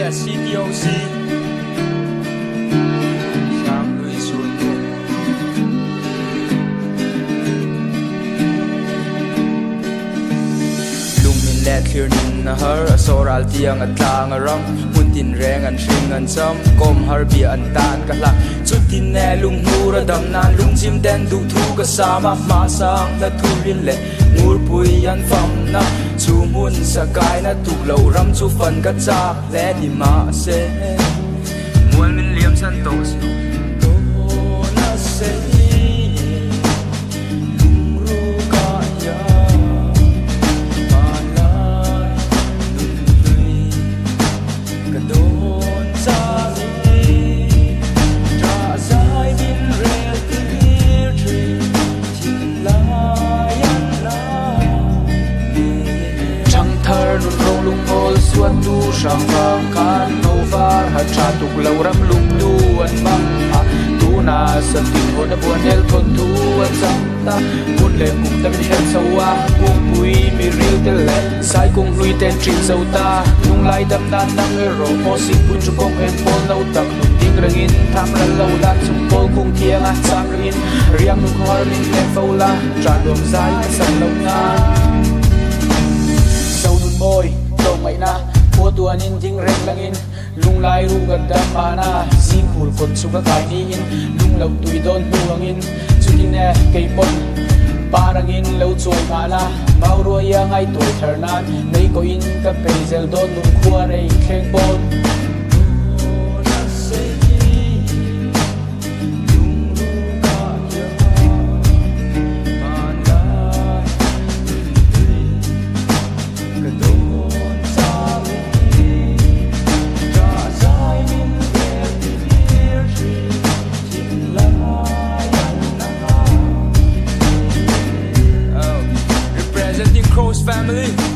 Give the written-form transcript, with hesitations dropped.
CTOC Sang Luis Xuân Lung min let clear nin na har Asoral tiang at lang aram Puntin reng an shing an sam Kom har bi an tan ka la Chutin ne lung nura dam nan Lung jim den du thu ka sama Ma sang na thu rin le Ngur pui an fam na Chu mun sa kai na tuk lau ram chu fan ka chak Le di ma se Mual min liam san tos To na se Lung ru ka ya Ma lai Lung tui Ka don sa mi Tra zai bin rel ti bir tri Tin lai an lai Trăng thar nun rong lung ngol suat tu sang vang kan no var ha cha tuk lau ram lung du an mang ha tu na sa tin ho na buan el kon tu an sang ta mun le kum ta bin hen sawa kum pui mi ril te le sai kung lui ten trin sau ta nung lai dam dan nang e ro mo sing pun chu kong en pol nau tak nung ting rangin tham ran lau la chung pol kung thiang a sam rangin riang nung hor min le fau la tra dom sai san lau na môi dong mai na po tuan in jing reng langin lung lai ru gad dam mana sing phul kot su ka kai ni in lung lau tui don buangin chutin ne kei pon parangin lau choi mana mau ro ya ngai toi tharnan nei ko in ka pezel don lung khua rei kheng pon Crows family.